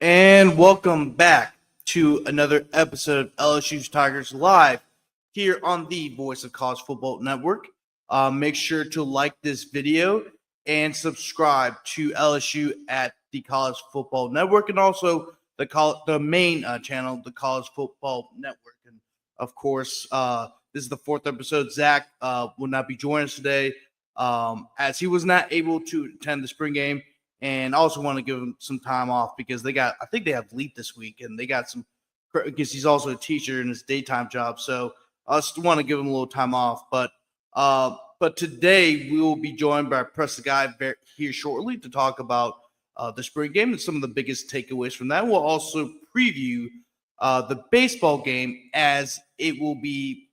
And welcome back to another episode of LSU's Tigers Live here on the Voice of College Football Network. Make sure to like this video and subscribe to LSU at the College Football Network and also the main channel, the College Football Network. And of course, this is the fourth episode. Zach will not be joining us today as he was not able to attend the spring game. And I also want to give him some time off because I think they have leap this week, and they got some, because he's also a teacher in his daytime job. So I just want to give him a little time off. But today we will be joined by Preston here shortly to talk about the spring game and some of the biggest takeaways from that. We'll also preview the baseball game as it will be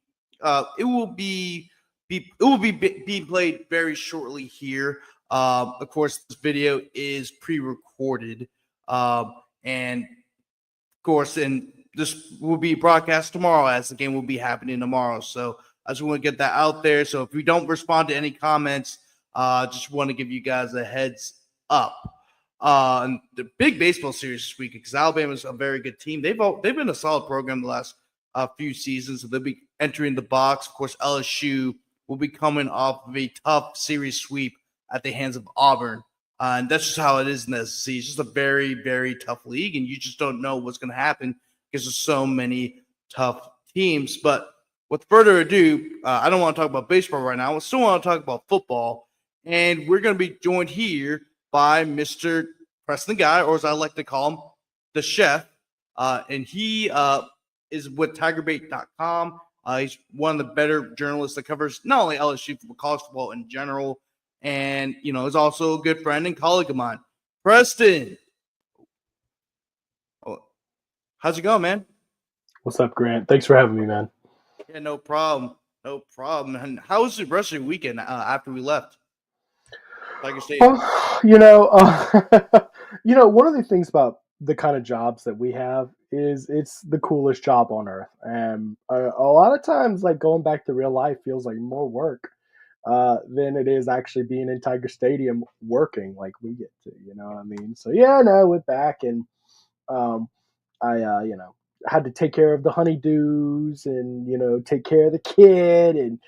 being played very shortly here. Of course, this video is pre-recorded, and of course, this will be broadcast tomorrow as the game will be happening tomorrow. So I just want to get that out there. So if we don't respond to any comments, just want to give you guys a heads up. And the big baseball series this week, because Alabama is a very good team. They've been a solid program the last few seasons, so they'll be entering the box. Of course, LSU will be coming off of a tough series sweep at the hands of Auburn. And that's just how it is in the SEC. It's just a very, very tough league, and you just don't know what's going to happen because there's so many tough teams. But with further ado, I don't want to talk about baseball right now. I still want to talk about football. And we're going to be joined here by Mr. Preston Guy, or as I like to call him, the chef. And he is with TigerBait.com. He's one of the better journalists that covers not only LSU, but college football in general. And, he's also a good friend and colleague of mine. Preston. How's it going, man? What's up, Grant? Thanks for having me, man. Yeah, no problem. No problem. And how was the rest of your weekend after we left? Tiger Stadium? One of the things about the kind of jobs that we have is it's the coolest job on earth. And a lot of times, like, going back to real life feels like more work than it is actually being in Tiger Stadium working like we get to, you know what I mean? So, I went back and I had to take care of the honeydews and, take care of the kid. And,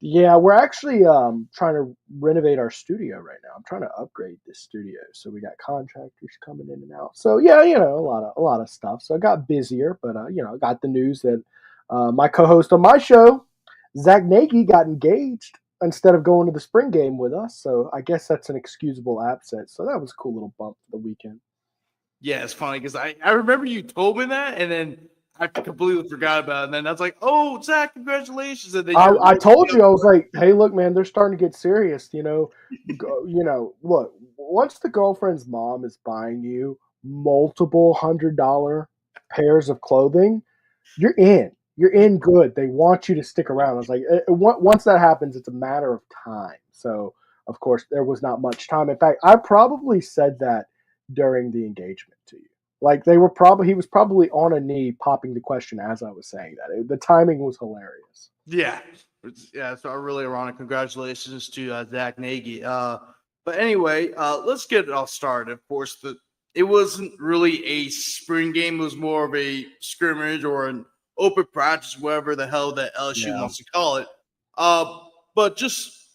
we're actually trying to renovate our studio right now. I'm trying to upgrade this studio. So we got contractors coming in and out. So, a lot of stuff. So I got busier, but, I got the news that my co-host on my show, Zach Nagy, got engaged instead of going to the spring game with us. So I guess that's an excusable absence. So that was a cool little bump for the weekend. Yeah, it's funny because I remember you told me that, and then I completely forgot about it. And then I was like, oh, Zach, congratulations. And then I told you, I was like, hey, look, man, they're starting to get serious. Look, once the girlfriend's mom is buying you multiple $100 pairs of clothing, you're in. You're in good. They want you to stick around. I was like, once that happens, it's a matter of time. So, of course, there was not much time. In fact, I probably said that during the engagement to you. Like, he was probably on a knee popping the question as I was saying that. The timing was hilarious. Yeah. So really ironic. Congratulations to Zach Nagy. But anyway, let's get it all started. Of course, it wasn't really a spring game. It was more of a scrimmage or an open practice, whatever the hell that LSU wants to call it. But just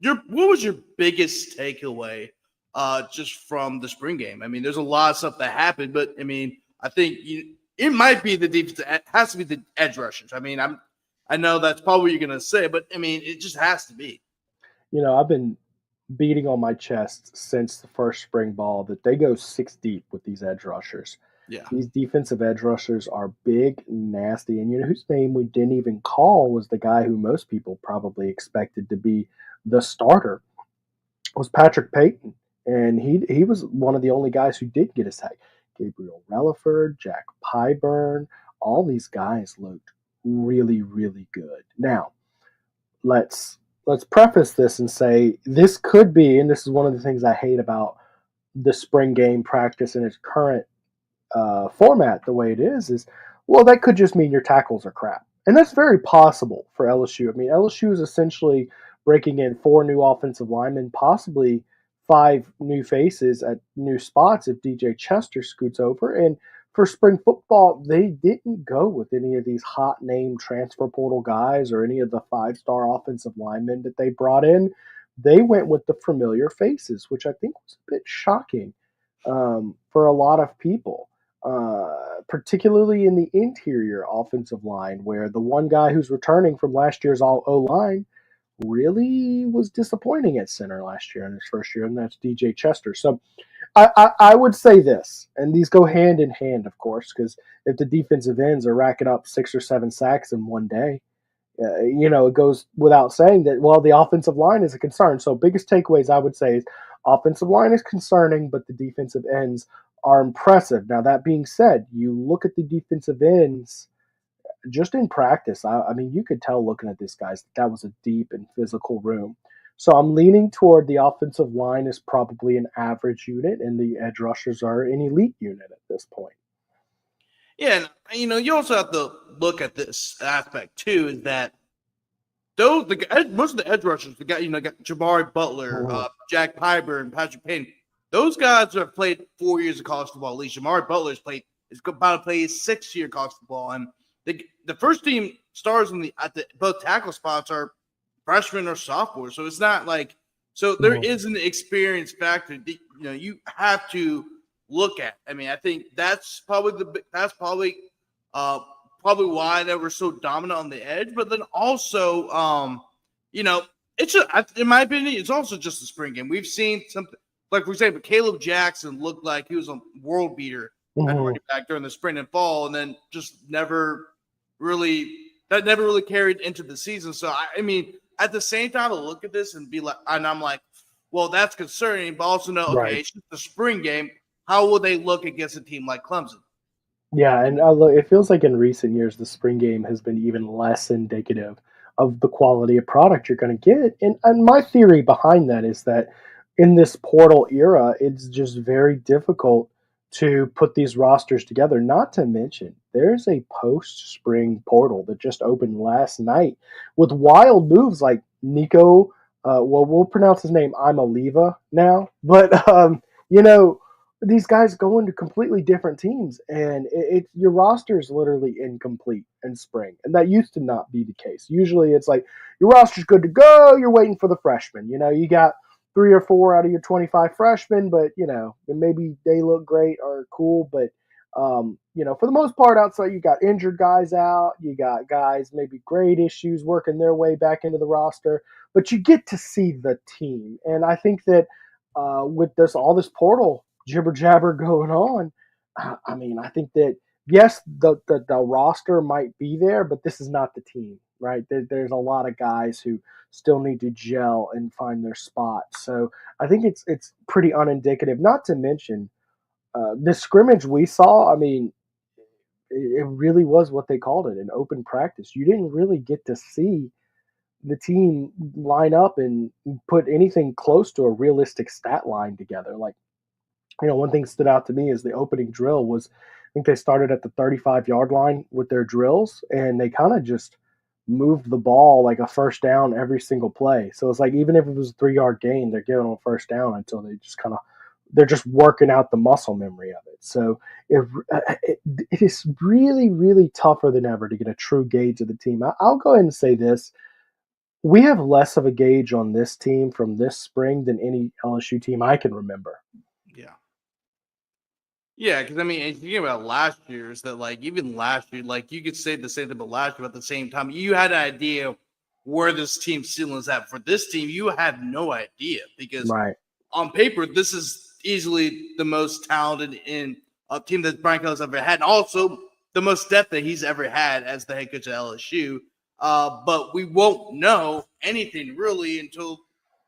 what was your biggest takeaway just from the spring game? I mean, there's a lot of stuff that happened, but I mean, I think it might be the defense. It has to be the edge rushers. I mean, I know that's probably what you're going to say, but I mean, it just has to be. I've been beating on my chest since the first spring ball that they go 6 deep with these edge rushers. Yeah. These defensive edge rushers are big, nasty, and whose name we didn't even call was the guy who most people probably expected to be the starter, was Patrick Payton. And he was one of the only guys who did get a sack. Gabriel Relaford, Jack Pyburn, all these guys looked really, really good. Now, let's preface this and say this could be, and this is one of the things I hate about the spring game practice in its current format the way it is, well, that could just mean your tackles are crap. And that's very possible for LSU. I mean, LSU is essentially breaking in 4 new offensive linemen, possibly 5 new faces at new spots if DJ Chester scoots over. And for spring football, they didn't go with any of these hot name transfer portal guys or any of the 5-star offensive linemen that they brought in. They went with the familiar faces, which I think was a bit shocking for a lot of people, particularly in the interior offensive line, where the one guy who's returning from last year's all O line really was disappointing at center last year in his first year, and that's DJ Chester. So I would say this, and these go hand in hand, of course, because if the defensive ends are racking up 6 or 7 sacks in one day, it goes without saying that, well, the offensive line is a concern. So biggest takeaways I would say is offensive line is concerning, but the defensive ends are impressive. Now, that being said, you look at the defensive ends just in practice. I mean, you could tell looking at this, guys, that was a deep and physical room. So I'm leaning toward the offensive line is probably an average unit, and the edge rushers are an elite unit at this point. Yeah, and you also have to look at this aspect too. Is that most of the edge rushers, got Jabari Butler, Jack Piber, and Patrick Payne. Those guys have played 4 years of college football at least. Jabari Butler is about to play his 6th-year college football, and the first team stars at the both tackle spots are freshmen or sophomores. So it's not like there is an experience factor that, you have to look at. I mean, I think that's probably why they were so dominant on the edge. But then also, it's in my opinion, it's also just a spring game. We've seen something like, for example, Caleb Jackson looked like he was a world beater at running back during the spring and fall, and then just never really carried into the season. So I mean, at the same time, I look at this and I'm like, well, that's concerning, but also know, okay, It's just the spring game. How will they look against a team like Clemson? Yeah, and it feels like in recent years the spring game has been even less indicative of the quality of product you're going to get. And my theory behind that is that in this portal era, it's just very difficult to put these rosters together. Not to mention, there's a post-spring portal that just opened last night with wild moves like Nico. We'll pronounce his name Imaliva now, but these guys go into completely different teams, and your roster is literally incomplete in spring, and that used to not be the case. Usually, it's like your roster's good to go. You're waiting for the freshmen. You got 3 or 4 out of your 25 freshmen, but maybe they look great or cool, but for the most part, outside you got injured guys out, you got guys maybe grade issues working their way back into the roster, but you get to see the team, and I think that with all this portal jibber jabber going on, I mean, I think that yes, the roster might be there, but this is not the team, right? There's a lot of guys who still need to gel and find their spot. So I think it's pretty unindicative. Not to mention the scrimmage we saw. I mean, it really was what they called it, an open practice. You didn't really get to see the team line up and put anything close to a realistic stat line together. Like, one thing that stood out to me is the opening drill was, I think they started at the 35-yard line with their drills, and they kind of just moved the ball like a first down every single play. So it's like, even if it was a 3-yard gain, they're giving them a first down until they're just working out the muscle memory of it. So it is really, really tougher than ever to get a true gauge of the team. I'll go ahead and say this. We have less of a gauge on this team from this spring than any LSU team I can remember. Yeah. Yeah, because I mean, if you think about last year's, that even last year, you could say the same thing about last year, but at the same time, you had an idea where this team's ceiling is at. For this team, you had no idea, because on paper, this is easily the most talented in a team that Brian Kelly's ever had, and also the most depth that he's ever had as the head coach at LSU. But we won't know anything really until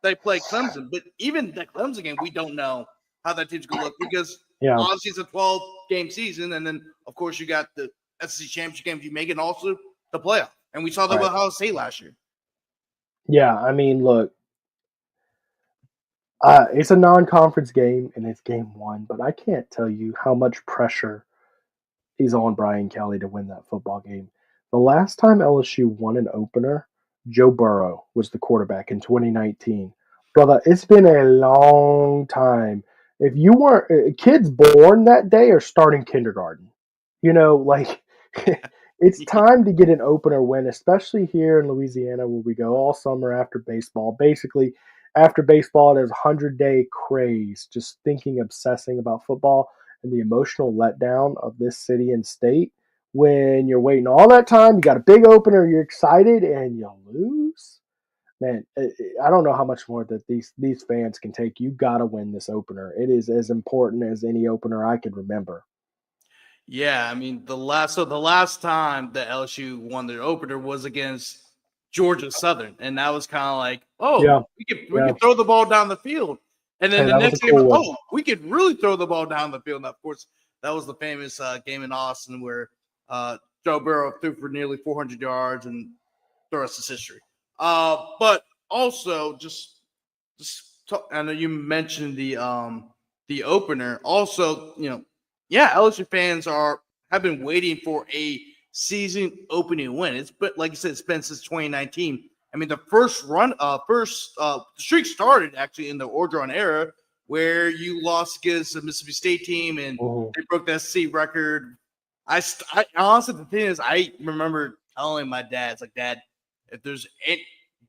they play Clemson. But even that Clemson game, we don't know how that team's going to look, because obviously it's a 12-game season, and then, of course, you got the SEC championship game if you make it, and also the playoff. And we saw that with Ohio State last year. Yeah, I mean, look, it's a non-conference game, and it's game 1, but I can't tell you how much pressure is on Brian Kelly to win that football game. The last time LSU won an opener, Joe Burrow was the quarterback in 2019. Brother, it's been a long time. If you weren't kids born that day are starting kindergarten. Like it's time to get an opener win, especially here in Louisiana where we go all summer after baseball. Basically, after baseball, there's a 100-day craze just thinking, obsessing about football and the emotional letdown of this city and state. When you're waiting all that time, you got a big opener, you're excited, and you lose. Man, I don't know how much more that these fans can take. You got to win this opener. It is as important as any opener I can remember. Yeah, I mean the last time the LSU won their opener was against Georgia Southern, and that was kind of like, Yeah, oh, we yeah. could throw the ball down the field, and then Hey, the that was a next game, cool one. oh, we could really throw the ball down the field. And of course, that was the famous game in Austin where Joe Burrow threw for nearly 400 yards, and the rest is history. But also I know you mentioned the opener. Also, yeah, LSU fans have been waiting for a season opening win. It's but like I said, it's been since 2019. I mean, the the streak started actually in the Orgeron era, where you lost against the Mississippi State team and Mhm. they broke the SC record. I honestly, the thing is, I remember telling my dad, it's like, Dad, if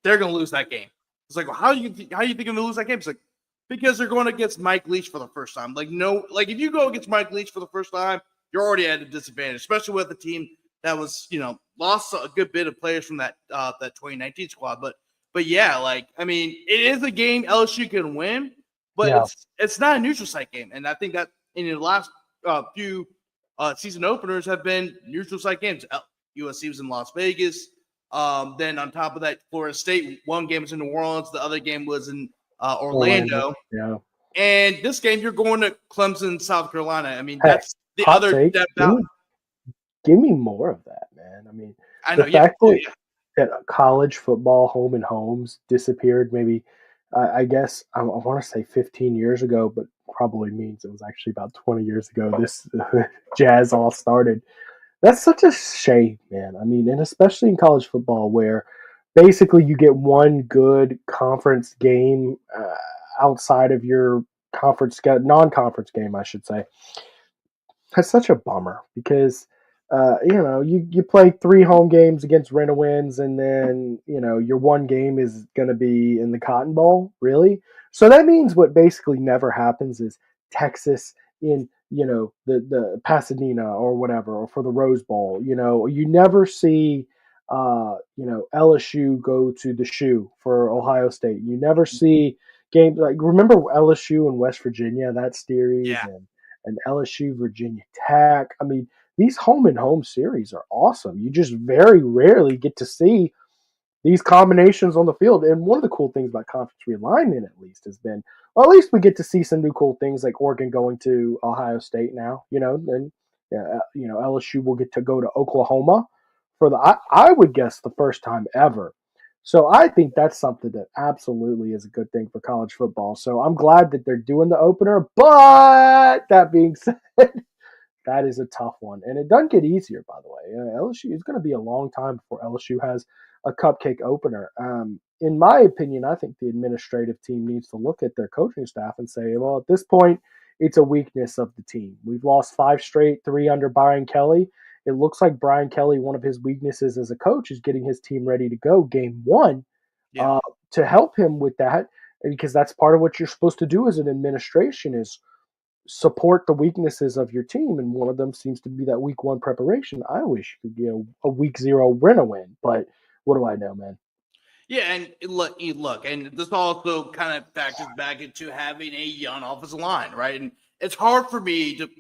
they're gonna lose that game. It's like, well, how do you think they're gonna lose that game? It's like, because they're going against Mike Leach for the first time. Like, no, like if you go against Mike Leach for the first time, you're already at a disadvantage, especially with a team that was, lost a good bit of players from that 2019 squad. But yeah, like I mean, it is a game LSU can win, but Yeah. it's not a neutral site game, and I think that in the last few season openers have been neutral site games. USC was in Las Vegas. Then on top of that, Florida State, one game was in New Orleans, the other game was in Orlando. Orlando. Yeah. And this game, you're going to Clemson, South Carolina. I mean, Hey, that's the hot other take. depth Give out. me give me more of that, man. I mean, I the know, yeah, fact oh that yeah, college football home and homes disappeared maybe I guess I want to say 15 years ago, but probably means it was actually about 20 years ago this jazz all started. That's such a shame, man. I mean, and especially in college football where basically you get one good conference game outside of your non-conference game, I should say. That's such a bummer because you play 3 home games against Renowinds, and then your one game is going to be in the Cotton Bowl, really. So that means what basically never happens is Texas in the Pasadena or whatever, or for the Rose Bowl. You never see LSU go to the shoe for Ohio State. You never see games like, remember LSU and West Virginia, that series, yeah. and LSU, Virginia Tech. I mean, these home and home series are awesome. You just very rarely get to see these combinations on the field. And one of the cool things about conference realignment, at least, has been, well, at least we get to see some new cool things like Oregon going to Ohio State now, and LSU will get to go to Oklahoma for I would guess the first time ever. So I think that's something that absolutely is a good thing for college football. So I'm glad that they're doing the opener. But that being said, that is a tough one, and it doesn't get easier. By the way, LSU is going to be a long time before LSU has a cupcake opener. In my opinion, I think the administrative team needs to look at their coaching staff and say, well, at this point, it's a weakness of the team. We've lost 5 straight, 3 under Brian Kelly. It looks like Brian Kelly, one of his weaknesses as a coach, is getting his team ready to go game one. Yeah. Uh, to help him with that, because that's part of what you're supposed to do as an administration is support the weaknesses of your team, and one of them seems to be that week one preparation. I wish you could get a week zero win, but what do I know, man? Yeah, and look, and this also kind of factors back into having a young offensive line, right? And it's hard for me to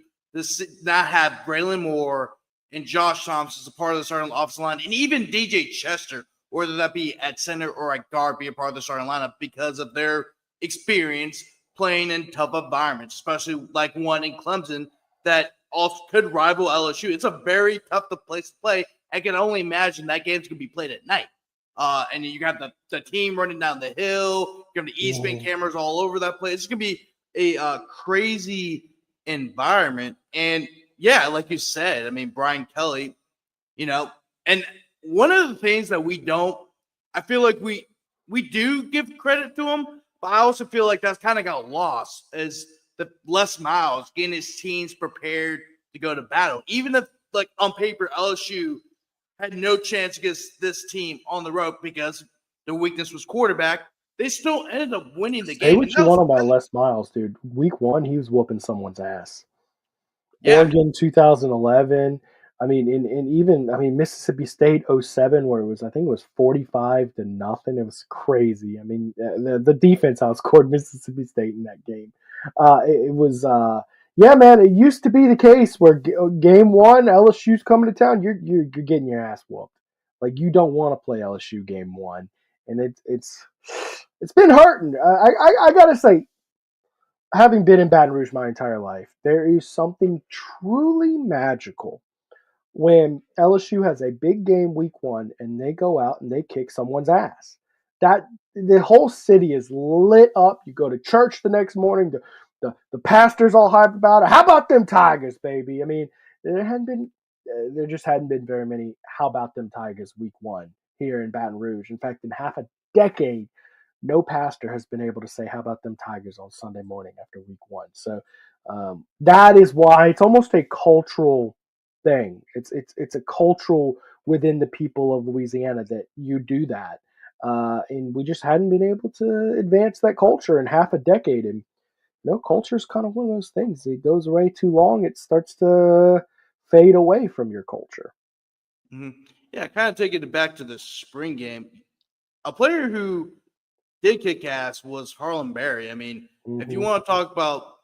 not have Braylon Moore and Josh Thompson as a part of the starting offensive line, and even DJ Chester, whether that be at center or at guard, be a part of the starting lineup because of their experience playing in tough environments, especially like one in Clemson that also could rival LSU. It's a very tough place to play. I can only imagine that game's going to be played at night. And you got the team running down the hill. You're going to East Bend cameras all over that place. It's going to be a crazy environment. And yeah, like you said, I mean, Brian Kelly, and one of the things that I feel like we do give credit to him, But I also feel like that's kind of got lost as the Les Miles getting his teams prepared to go to battle. Even if, like, on paper, LSU had no chance against this team on the road because their weakness was quarterback, they still ended up winning the Say game. what And you that was, want about Les Miles, dude. Week 1, he was whooping someone's ass. yeah, Oregon 2011. I mean, in even Mississippi State '07, where it was, I think it was 45 to nothing. It was crazy. I mean, the defense outscored Mississippi State in that game. It was yeah, man. It used to be the case where game 1, LSU's coming to town. You're getting your ass whooped. Like, you don't want to play LSU game 1, and it's been hurting. I gotta say, having been in Baton Rouge my entire life, there is something truly magical when LSU has a big game week 1 and they go out and they kick someone's ass. That the whole city is lit up. You go to church the next morning. The pastor's all hyped about it. How about them Tigers, baby? I mean, there just hadn't been very many "How about them Tigers" week 1 here in Baton Rouge. In fact, in half a decade, no pastor has been able to say "How about them Tigers" on Sunday morning after week 1. So that is why it's almost a cultural thing. It's a cultural within the people of Louisiana that you do that, and we just hadn't been able to advance that culture in half a decade. And culture is kind of one of those things. It goes away too long, it starts to fade away from your culture. mm-hmm. Yeah, kind of taking it back to the spring game. A player who did kick ass was Harlem Berry. I mean, if you Mm-hmm. want to talk about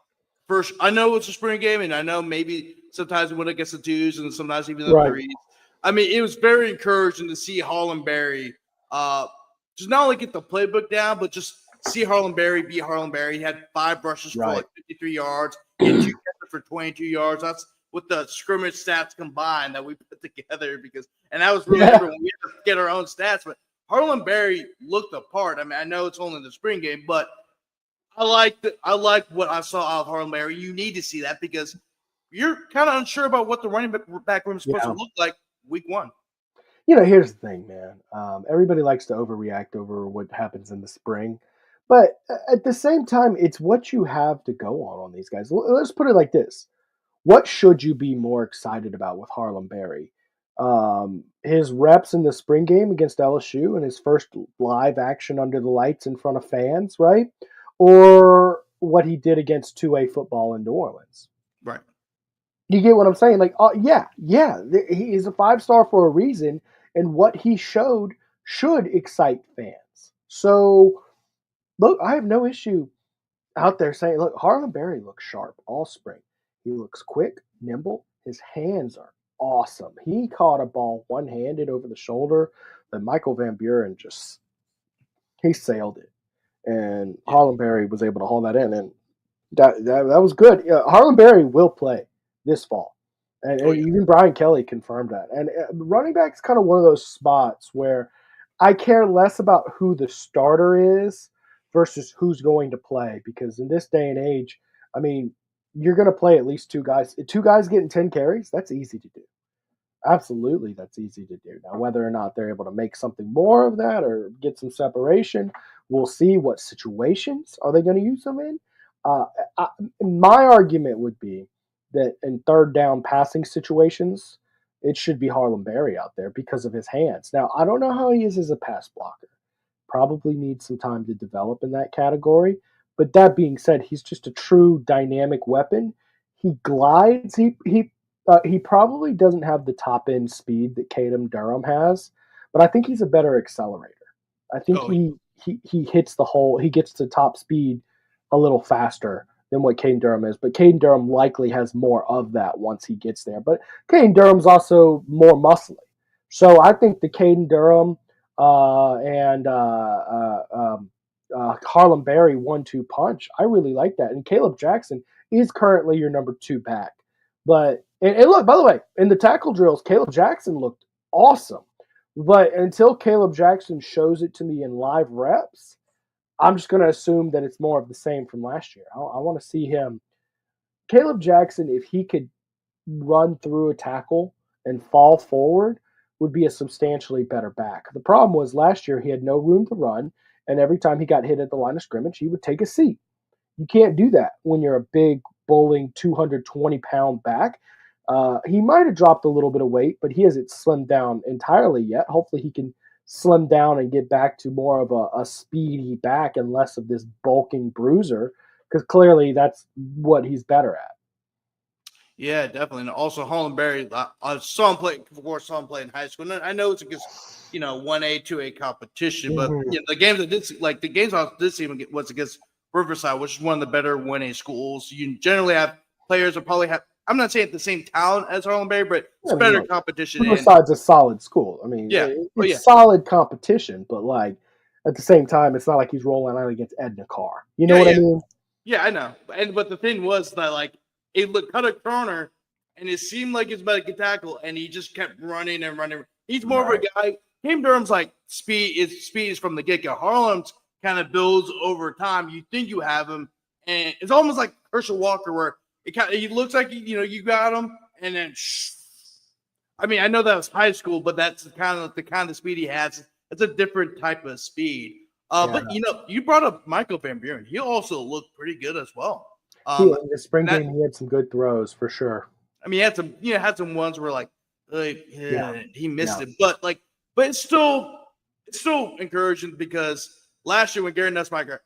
first, I know it's a spring game, and I know maybe sometimes we win against the twos and sometimes even the Right. threes. I mean, it was very encouraging to see Harlem Berry just not only get the playbook down, but just see Harlem Berry be Harlem Berry. He had 5 rushes for Right. like 53 yards. He had 2 catches for 22 yards. That's with the scrimmage stats combined that we put together and that was really Yeah. everyone. We had to get our own stats, but Harlem Berry looked the part. I mean, I know it's only the spring game, but I like what I saw out of Harlem Berry. You need to see that because you're kind of unsure about what the running back room is supposed to Yeah. look like week 1. Here's the thing, man. Everybody likes to overreact over what happens in the spring, but at the same time, it's what you have to go on these guys. Let's put it like this: what should you be more excited about with Harlem Berry? His reps in the spring game against LSU and his first live action under the lights in front of fans, right? Or what he did against 2A football in New Orleans? Right. You get what I'm saying? Like, yeah, he is a 5-star for a reason, and what he showed should excite fans. So, look, I have no issue out there saying, look, Harlem Berry looks sharp all spring. He looks quick, nimble. His hands are awesome. He caught a ball one-handed over the shoulder that Michael Van Buren he sailed it, and Yeah. Harlem Berry was able to hold that in, and that was good. Yeah, Harlem Berry will play this fall, Oh and yeah. even Brian Kelly confirmed that. And running back is kind of one of those spots where I care less about who the starter is versus who's going to play, because in this day and age, I mean, you're going to play at least 2 guys. 2 guys getting 10 carries, that's easy to do. Absolutely, that's easy to do. Now, whether or not they're able to make something more of that or get some separation, we'll see. What situations are they going to use them in? Uh, I, my argument would be that in third down passing situations, it should be Harlem Berry out there because of his hands. Now, I don't know how he is as a pass blocker. Probably needs some time to develop in that category. But that being said, he's just a true dynamic weapon. He glides. He probably doesn't have the top end speed that Caden Durham has, but I think he's a better accelerator. I think Oh yeah. he hits the hole. He gets to top speed a little faster than what Caden Durham is, but Caden Durham likely has more of that once he gets there. But Caden Durham's also more muscly, so I think the Caden Durham and Harlem Berry 1-2 punch. I really like that. And Caleb Jackson is currently your number 2 back. But and look, by the way, in the tackle drills, Caleb Jackson looked awesome. But until Caleb Jackson shows it to me in live reps, I'm just going to assume that it's more of the same from last year. I want to see him. Caleb Jackson, if he could run through a tackle and fall forward, would be a substantially better back. The problem was last year he had no room to run, and every time he got hit at the line of scrimmage, he would take a seat. You can't do that when you're a big, bowling 220-pound back. He might have dropped a little bit of weight, but he hasn't slimmed down entirely yet. Hopefully, he can slim down and get back to more of a speedy back and less of this bulking bruiser, because clearly that's what he's better at. Yeah, definitely. And also Holland Berry, I saw him play, of course, saw him play in high school. And I know it's against, 1A, 2A competition, but Mm-hmm. the games I did see, like the games I did see him was against Riverside, which is one of the better 1A schools. You generally have players that probably have, I'm not saying the same talent as Harlem Berry, but it's I mean, better look, competition. And Riverside's a solid school. I mean, yeah, oh yeah, it's solid competition, but like at the same time, it's not like he's rolling out against Edna Carr. You know yeah, what I yeah, mean? yeah, I know. But the thing was that like it looked cut a corner, and it seemed like it's about to get tackle, and he just kept running and running. He's more of a Right. guy. Cam Durham's like speed is from the get go. Harlem's kind of builds over time. You think you have him, and it's almost like Herschel Walker, where he looks like you got him, and then I mean I know that was high school, but that's the kind of speed he has. It's a different type of speed. Yeah. But you brought up Michael Van Buren. He also looked pretty good as well. In the spring That game, he had some good throws for sure. I mean, he had some ones where like Yeah. he missed Yeah. it, but it's still encouraging because last year when Garrett Nussmeier,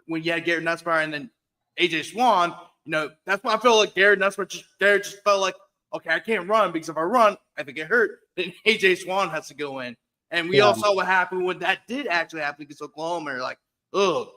when you had Garrett Nussmeier and then AJ Swan, that's why I felt like Garrett just felt like, okay, I can't run because if I run, I could get hurt. Then AJ Swan has to go in, and we Yeah. all saw what happened when that did actually happen against Oklahoma. Like, oh,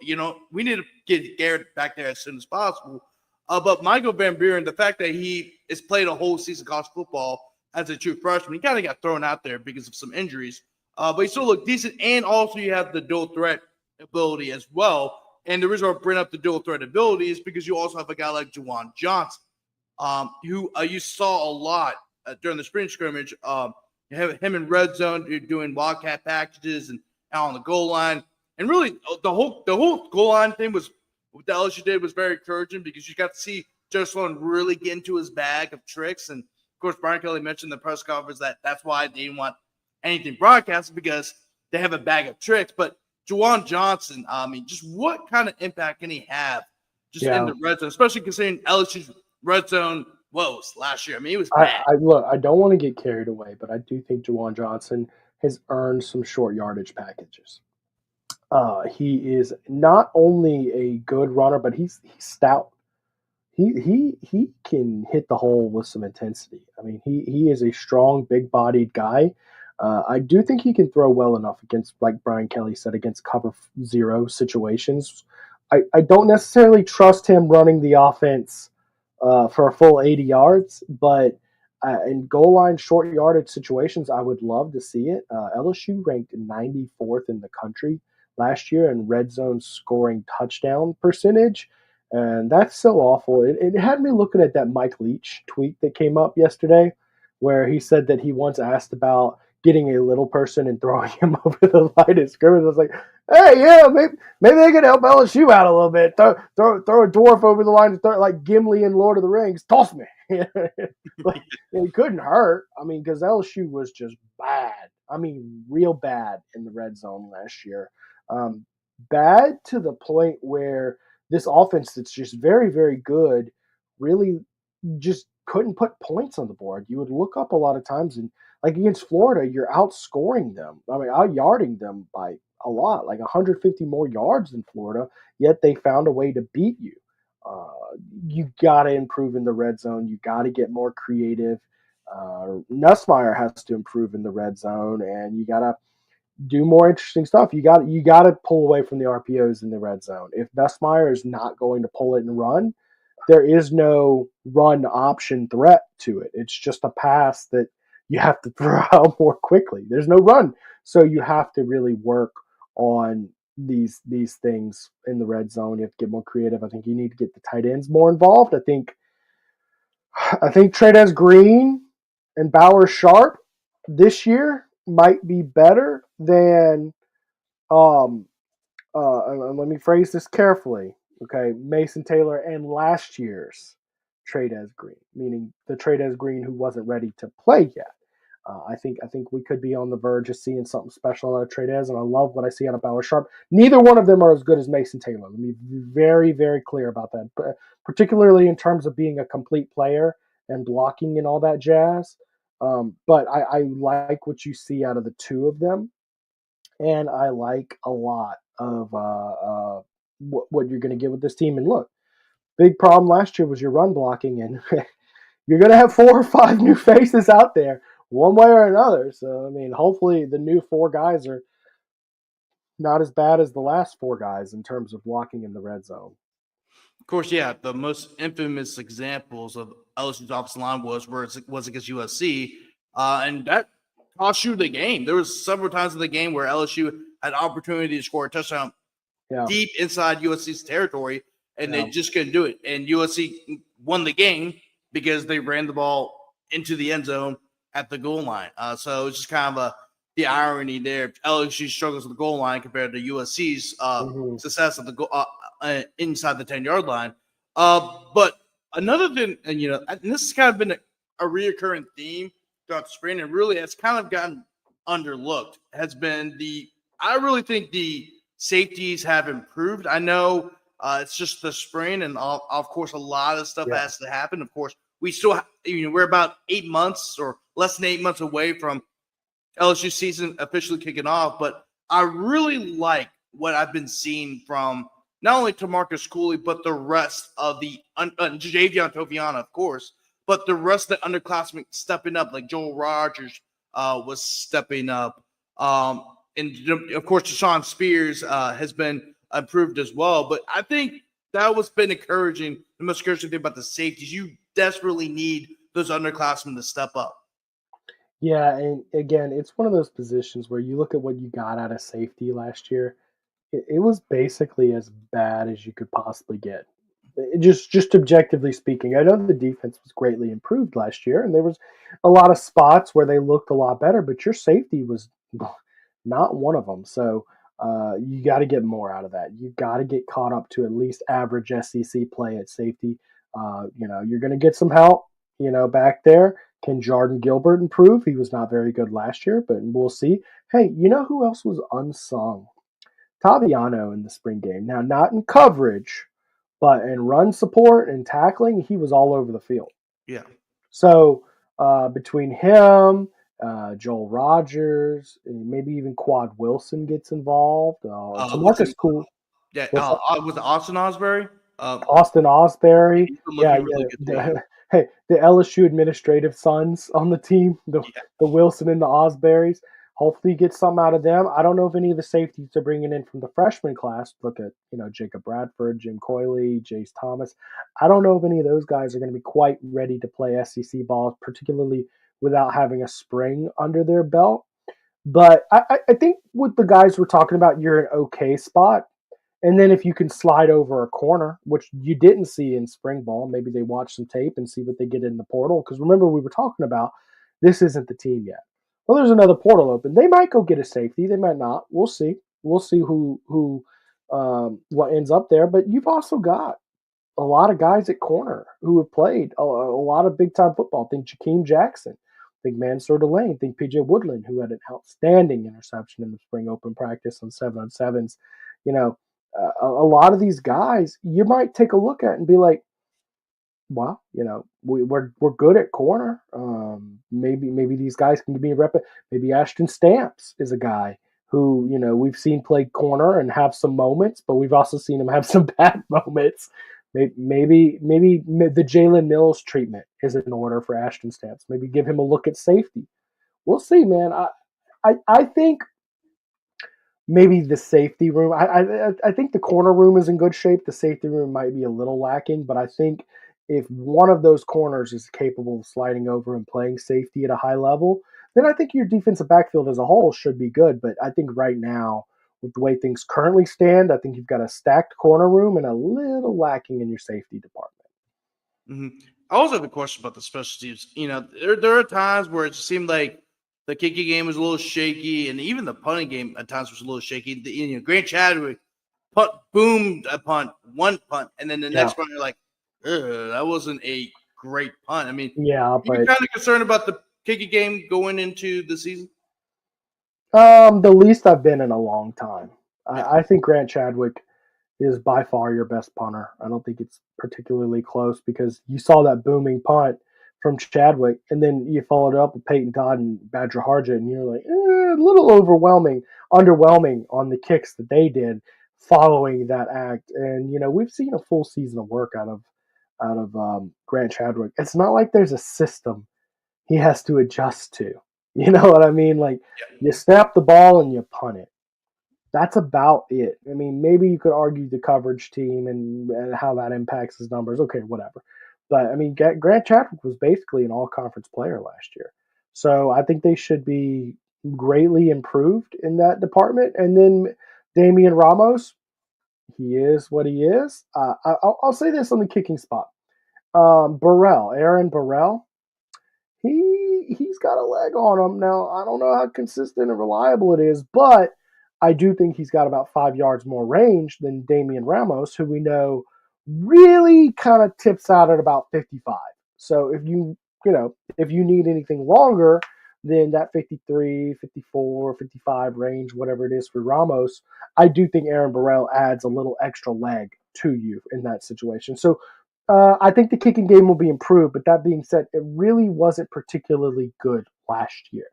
we need to get Garrett back there as soon as possible. But Michael Van Buren, the fact that he has played a whole season of college football as a true freshman, he kind of got thrown out there because of some injuries. But he still looked decent. And also you have the dual threat ability as well. And the reason I bring up the dual threat ability is because you also have a guy like Juwan Johnson, who you saw a lot during the spring scrimmage. You have him in red zone doing wildcat packages and out on the goal line. And really, the whole goal line thing was what the LSU did was very encouraging because you got to see Joe Sloan really get into his bag of tricks. And of course, Brian Kelly mentioned in the press conference that that's why they didn't want anything broadcasted because they have a bag of tricks. But Juwan Johnson, I mean, just what kind of impact can he have just in Yeah. the red zone, especially considering LSU's red zone woes last year? I mean, it was bad. Look, I don't want to get carried away, but I do think Juwan Johnson has earned some short yardage packages. He is not only a good runner, but he's stout. He can hit the hole with some intensity. I mean, he is a strong, big-bodied guy. I do think he can throw well enough against, like Brian Kelly said, against cover zero situations. I don't necessarily trust him running the offense for a full 80 yards, but in goal line short yardage situations, I would love to see it. LSU ranked 94th in the country last year in red zone scoring touchdown percentage. And that's so awful. It had me looking at that Mike Leach tweet that came up yesterday, where he said that he once asked about getting a little person and throwing him over the line of scrimmage. I was like, hey, yeah, maybe they could help LSU out a little bit. Throw a dwarf over the line, like Gimli in Lord of the Rings. Toss me. Like, it couldn't hurt. I mean, because LSU was just bad. I mean, real bad in the red zone last year. Bad to the point where this offense that's just very, very good really just couldn't put points on the board. You would look up a lot of times and like against Florida, you're outscoring them. I mean, out yarding them by a lot, like 150 more yards than Florida, yet they found a way to beat you. Uh, you got to improve in the red zone. You got to get more creative. Nussmeier has to improve in the red zone, and you got to do more interesting stuff. You got to pull away from the RPOs in the red zone. If Nussmeier is not going to pull it and run, there is no run option threat to it. It's just a pass that you have to throw out more quickly. There's no run, so you have to really work on these things in the red zone. You have to get more creative. I think you need to get the tight ends more involved. I think Trades Green and Bauer Sharp this year might be better than um let me phrase this carefully. Okay, Mason Taylor and last year's Trades Green, meaning the Trades Green who wasn't ready to play yet. I think we could be on the verge of seeing something special out of Trades, and I love what I see out of Bauer Sharp. Neither one of them are as good as Mason Taylor. Let me be very, very clear about that, but particularly in terms of being a complete player and blocking and all that jazz. But I like what you see out of the two of them, and I like a lot of what you're going to get with this team. And look, big problem last year was your run blocking, and you're going to have 4 or 5 new faces out there one way or another. So, I mean, hopefully the new 4 guys are not as bad as the last 4 guys in terms of blocking in the red zone. Of course, yeah, the most infamous examples of LSU's offensive line was against USC, and that cost you the game. There was several times in the game where LSU had opportunity to score a touchdown deep inside USC's territory, and they just couldn't do it. And USC won the game because they ran the ball into the end zone at the goal line. So it's just kind of the irony there. LSU struggles with the goal line compared to USC's success at the goal inside the 10-yard line. But another thing, and this has kind of been a reoccurring theme throughout the spring, and really has kind of gotten underlooked, has been I really think the safeties have improved. I know it's just the spring, and of course, a lot of stuff has to happen. Of course, we still, we're about 8 months or less than 8 months away from LSU season officially kicking off. But I really like what I've been seeing from not only Tamarcus Cooley, but the rest of the Javion Toviana, of course, but the rest of the underclassmen stepping up, like Joel Rogers was stepping up. And of course, Deshaun Spears has been improved as well. But I think that was been encouraging. The most encouraging thing about the safeties, you desperately need those underclassmen to step up. Yeah, and again, it's one of those positions where you look at what you got out of safety last year. It was basically as bad as you could possibly get. Just objectively speaking, I know the defense was greatly improved last year, and there was a lot of spots where they looked a lot better, but your safety was not one of them. So you got to get more out of that. You got to get caught up to at least average SEC play at safety. You're going to get some help, back there. Can Jordan Gilbert improve? He was not very good last year, but we'll see. Hey, you know who else was unsung? Taviano in the spring game. Now, not in coverage, but in run support and tackling, he was all over the field. Yeah. So between him, Joel Rogers, and maybe even Quad Wilson gets involved. Tamarcus Cool. Yeah, was it Austin Osbury? Austin Osbury. Yeah, really good. The LSU administrative sons on the team, the Wilson and the Osburys. Hopefully you get something out of them. I don't know if any of the safeties are bringing in from the freshman class. Look at, Jacob Bradford, Jim Coyley, Jace Thomas. I don't know if any of those guys are going to be quite ready to play SEC ball, particularly without having a spring under their belt. But I think with the guys we're talking about, you're in okay spot. And then if you can slide over a corner, which you didn't see in spring ball, maybe they watch some tape and see what they get in the portal. Because remember, we were talking about this isn't the team yet. Well, there's another portal open. They might go get a safety. They might not. We'll see. We'll see what ends up there. But you've also got a lot of guys at corner who have played a lot of big time football. Think Jakeem Jackson. Think Mansour Delane. Think PJ Woodland, who had an outstanding interception in the spring open practice on 7-on-7s. A lot of these guys you might take a look at and be like, wow, we're good at corner. Maybe these guys can give me a rep. Maybe Ashton Stamps is a guy who, we've seen play corner and have some moments, but we've also seen him have some bad moments. Maybe the Jalen Mills treatment is in order for Ashton Stamps. Maybe give him a look at safety. We'll see, man. I think maybe the safety room. I think the corner room is in good shape. The safety room might be a little lacking, but I think if one of those corners is capable of sliding over and playing safety at a high level, then I think your defensive backfield as a whole should be good. But I think right now, with the way things currently stand, I think you've got a stacked corner room and a little lacking in your safety department. Mm-hmm. I also have a question about the special teams. There are times where it seemed like the kicking game was a little shaky, and even the punting game at times was a little shaky. Grant Chadwick boomed a punt, one punt, and then the next punt, you're like, that wasn't a great punt. I mean, you're kind of concerned about the kicking game going into the season? The least I've been in a long time. Yeah. I think Grant Chadwick is by far your best punter. I don't think it's particularly close because you saw that booming punt from Chadwick, and then you followed it up with Peyton Todd and Badger Harja, and you're like, a little underwhelming on the kicks that they did following that act. And we've seen a full season of work out of Grant Chadwick. It's not like there's a system he has to adjust to. You know what I mean? Like you snap the ball and you punt it. That's about it. I mean, maybe you could argue the coverage team and how that impacts his numbers. Okay, whatever. But I mean, Grant Chadwick was basically an all-conference player last year, so I think they should be greatly improved in that department. And then Damian Ramos, he is what he is. I'll say this on the kicking spot: Aaron Burrell, he's got a leg on him. Now, I don't know how consistent and reliable it is, but I do think he's got about 5 yards more range than Damian Ramos, who we know really kind of tips out at about 55. So if you need anything longer than that 53, 54, 55 range, whatever it is for Ramos, I do think Aaron Burrell adds a little extra leg to you in that situation. So I think the kicking game will be improved, but that being said, it really wasn't particularly good last year.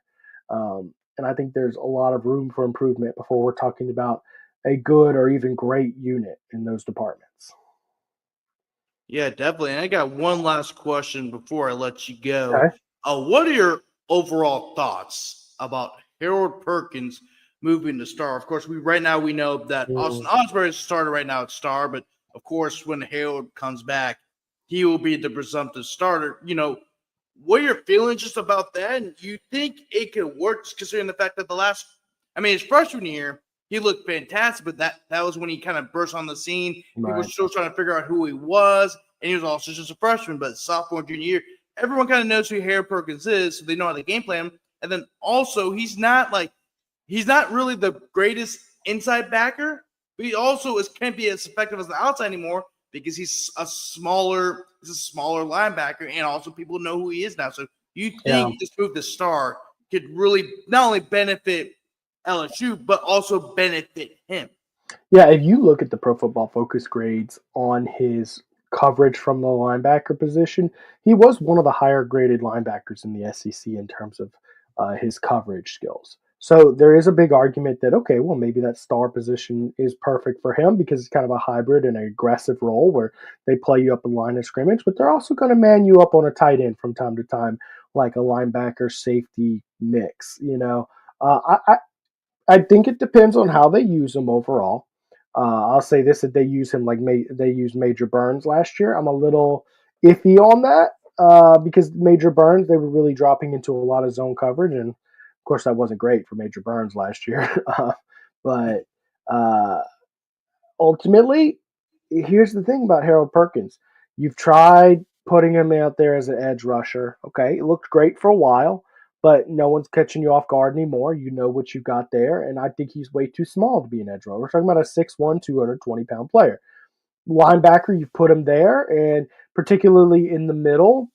And I think there's a lot of room for improvement before we're talking about a good or even great unit in those departments. Yeah, definitely. And I got one last question before I let you go. Okay. What are your overall thoughts about Harold Perkins moving to star? Of course, right now we know that Austin Osbury is a starter right now at star, but of course, when Harold comes back, he will be the presumptive starter. What are your feelings just about that? And do you think it could work, just considering the fact that his freshman year, he looked fantastic, but that was when he kind of burst on the scene. Right. People were still trying to figure out who he was, and he was also just a freshman. But sophomore, junior year, everyone kind of knows who Harold Perkins is, so they know how to game plan him. And then also, he's not really the greatest inside backer, but he also can't be as effective as the outside anymore because he's a smaller linebacker, and also people know who he is now. So you think this move to star could really not only benefit LSU, but also benefit him? Yeah, if you look at the Pro Football Focus grades on his coverage from the linebacker position, he was one of the higher graded linebackers in the SEC in terms of his coverage skills. So there is a big argument that, okay, well, maybe that star position is perfect for him because it's kind of a hybrid and an aggressive role where they play you up a line of scrimmage, but they're also going to man you up on a tight end from time to time, like a linebacker safety mix. I think it depends on how they use him overall. I'll say this: that they use him like they used Major Burns last year. I'm a little iffy on that because Major Burns, they were really dropping into a lot of zone coverage, and of course that wasn't great for Major Burns last year. But ultimately, here's the thing about Harold Perkins: you've tried putting him out there as an edge rusher. Okay, it looked great for a while, but no one's catching you off guard anymore. You know what you got there, and I think he's way too small to be an edge rusher. We're talking about a 6'1", 220-pound player. Linebacker, you've put him there, and particularly in the middle,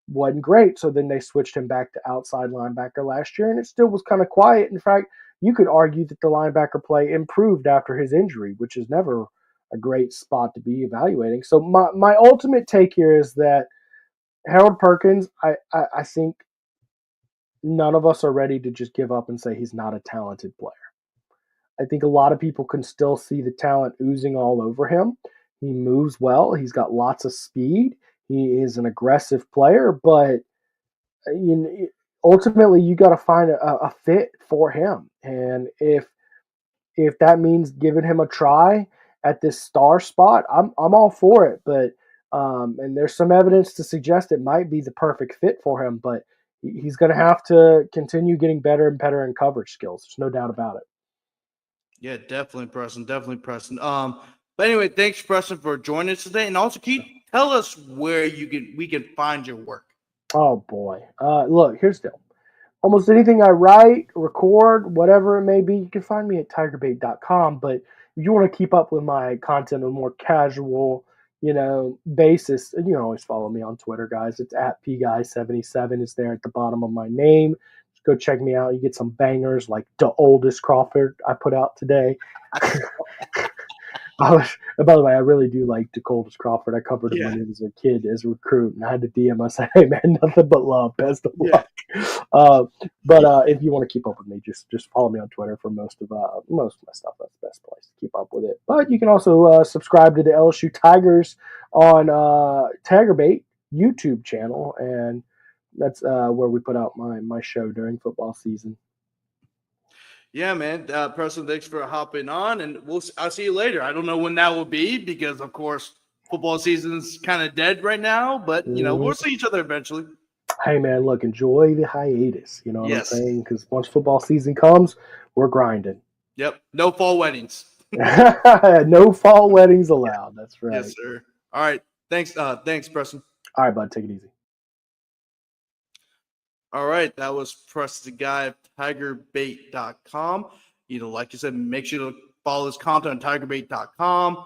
wasn't great. So then they switched him back to outside linebacker last year, and it still was kind of quiet. In fact, you could argue that the linebacker play improved after his injury, which is never a great spot to be evaluating. So my ultimate take here is that Harold Perkins, I think none of us are ready to just give up and say he's not a talented player. I think a lot of people can still see the talent oozing all over him. He moves well. He's got lots of speed. He is an aggressive player, but ultimately you got to find a fit for him. And if that means giving him a try at this star spot, I'm all for it. But and there's some evidence to suggest it might be the perfect fit for him, but he's going to have to continue getting better and better in coverage skills. There's no doubt about it. Yeah, definitely, Preston. Definitely, Preston. But anyway, thanks, Preston, for joining us today. And also, can you tell us where we can find your work? Oh boy. Look, here's the deal. Almost anything I write, record, whatever it may be, you can find me at tigerbait.com. But if you want to keep up with my content in a more casual, basis. And you can always follow me on Twitter, guys. It's at pguy77 is there at the bottom of my name. Just go check me out. You get some bangers like the oldest Crawford I put out today. By the way, I really do like DeColdest Crawford. I covered him when he was a kid as a recruit, and I had to DM us, hey man, nothing but love, best of luck. But if you want to keep up with me, just follow me on Twitter for most of my stuff. That's the best place to keep up with it. But you can also subscribe to the LSU Tigers on Tigerbait YouTube channel, and that's where we put out my show during football season. Yeah, man. Preston, thanks for hopping on, and I'll see you later. I don't know when that will be because, of course, football season's kind of dead right now. But we'll see each other eventually. Hey, man, look, enjoy the hiatus. You know what I'm Yes. saying? Because once football season comes, we're grinding. Yep. No fall weddings. No fall weddings allowed. That's right. Yes, sir. All right. Thanks. Thanks, Preston. All right, bud. Take it easy. All right, that was Preston Guy of TigerBait.com. Like you said, make sure to follow this content on TigerBait.com.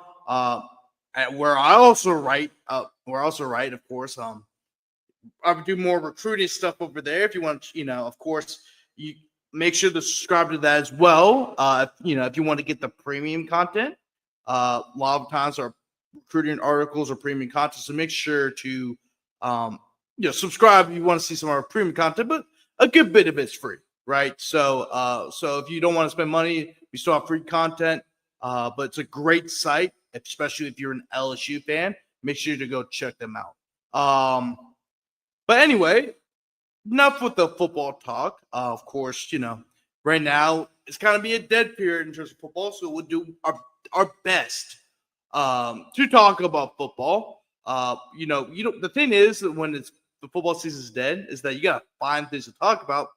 Where I also write, of course. I would do more recruiting stuff over there. If you want, of course, you make sure to subscribe to that as well. If you want to get the premium content, a lot of times our recruiting articles are premium content. So make sure to subscribe if you want to see some of our premium content, but a good bit of it's free, right? So if you don't want to spend money, we still have free content, but it's a great site, especially if you're an LSU fan. Make sure to go check them out. But anyway, enough with the football talk. Of course, right now it's kind of be a dead period in terms of football, so we'll do our best to talk about football. The thing is that when the football season is dead, is that you gotta find things to talk about,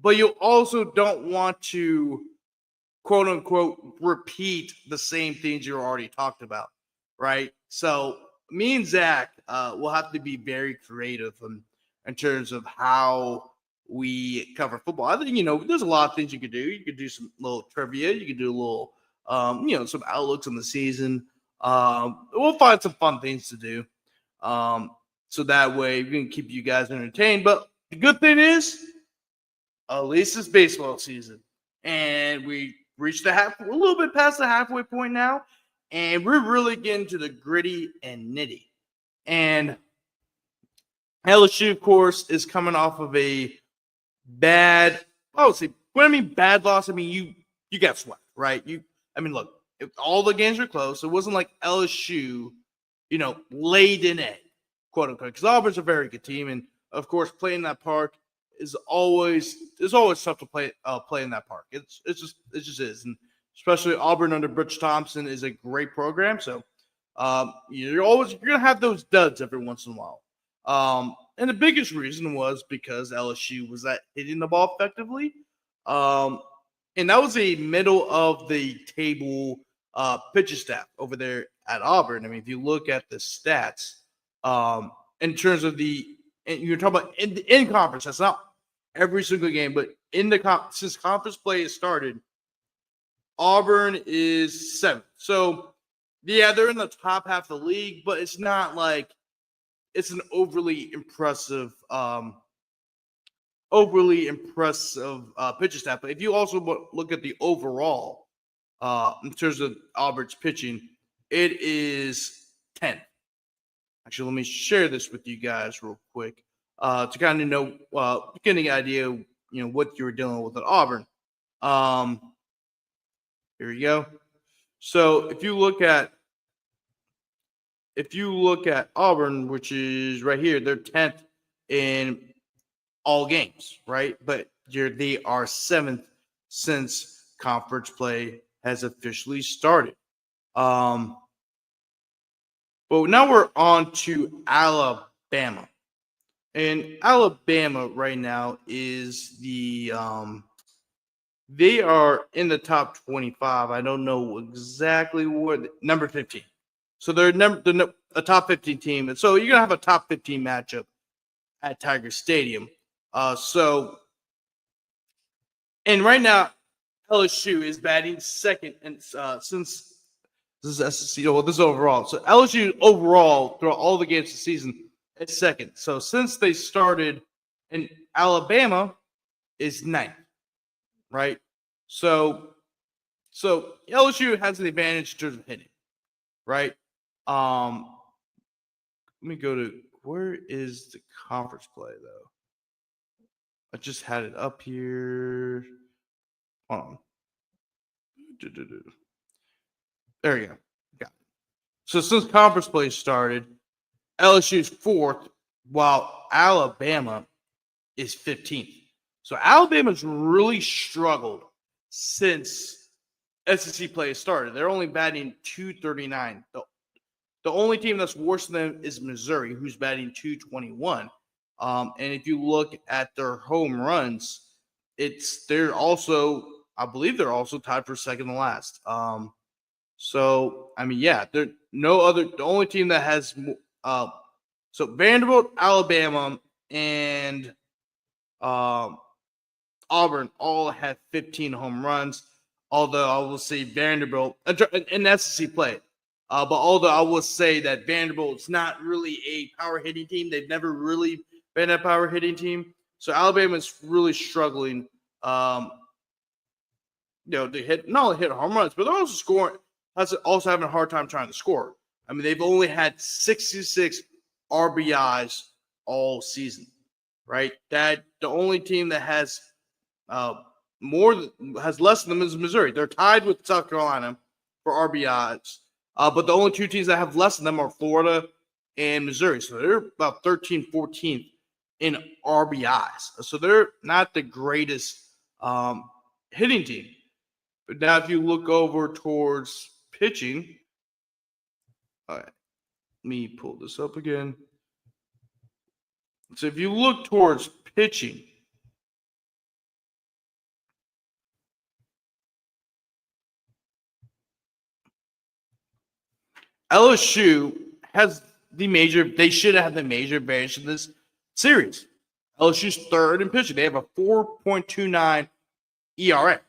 but you also don't want to quote unquote repeat the same things you already talked about, right? So me and Zach will have to be very creative in terms of how we cover football. I think there's a lot of things you could do. You could do some little trivia. You could do a little some outlooks on the season. We'll find some fun things to do. So that way we can keep you guys entertained. But the good thing is, at least it's baseball season. And we reached a little bit past the halfway point now. And we're really getting to the gritty and nitty. And LSU, of course, is coming off of a bad loss. I mean, you got swept, right? Look, all the games are close. It wasn't like LSU, laid in it, quote unquote, because Auburn's a very good team, and of course, playing that park is always tough to play in that park. It just is, and especially Auburn under Butch Thompson is a great program. So you're gonna have those duds every once in a while. And the biggest reason was because LSU was hitting the ball effectively. And that was a middle of the table pitching staff over there at Auburn. I mean, if you look at the stats, in terms of you're talking about in conference, that's not every single game, but since conference play has started, Auburn is 7th. So, yeah, they're in the top half of the league, but it's not like it's an overly impressive pitching staff. But if you also look at the overall, in terms of Auburn's pitching, it is 10th. Actually, let me share this with you guys real quick to kind of know, get an idea, what you were dealing with at Auburn. Here we go. So if you look at Auburn, which is right here, they're 10th in all games, right? But they are 7th since conference play has officially started. But now we're on to Alabama. And Alabama right now is they are in the top 25. I don't know exactly what number 15. So they're a top 15 team. And so you're going to have a top 15 matchup at Tiger Stadium. And right now, LSU is batting second, and since This is SEC. Well, this is overall. So LSU overall throughout all the games this season is second. So since they started, and Alabama is ninth, right? So LSU has an advantage in terms of hitting, right? Let me go to where is the conference play though? I just had it up here. Hold on. There you go. Got it. So since conference play started, LSU is fourth, while Alabama is 15th. So Alabama's really struggled since SEC play started. They're only batting 239. The only team that's worse than them is Missouri, who's batting 221. And if you look at their home runs, they're also, I believe they're also tied for second to last. So I mean, yeah, there no other. The only team that has so Vanderbilt, Alabama, and Auburn all have 15 home runs. Although I will say Vanderbilt in SEC play. But although I will say that Vanderbilt's not really a power hitting team, they've never really been a power hitting team. So Alabama's really struggling. To hit not only hit home runs, but they're also scoring. Also having a hard time trying to score. I mean, they've only had 66 RBIs all season, right? That the only team that has less than them is Missouri. They're tied with South Carolina for RBIs. But the only two teams that have less than them are Florida and Missouri. So they're about 13th, 14th in RBIs. So they're not the greatest hitting team. But now if you look over towards pitching, all right, let me pull this up again. So if you look towards pitching, LSU has they should have the major advantage in this series. LSU's third in pitching. They have a 4.29 ERA.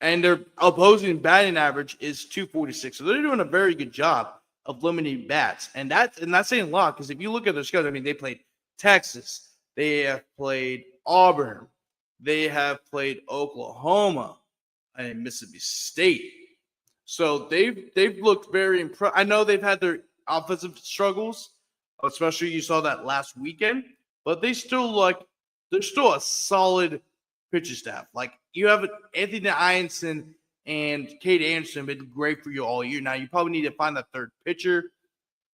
And their opposing batting average is 246. So they're doing a very good job of limiting bats. And that's saying a lot because if you look at their schedule, I mean, they played Texas, they have played Auburn, they have played Oklahoma and Mississippi State. So they've looked very impressive. I know they've had their offensive struggles, especially you saw that last weekend, but they're still a solid pitching staff. Like you have Anthony Ianson and Cade Anderson been great for you all year. Now you probably need to find that third pitcher.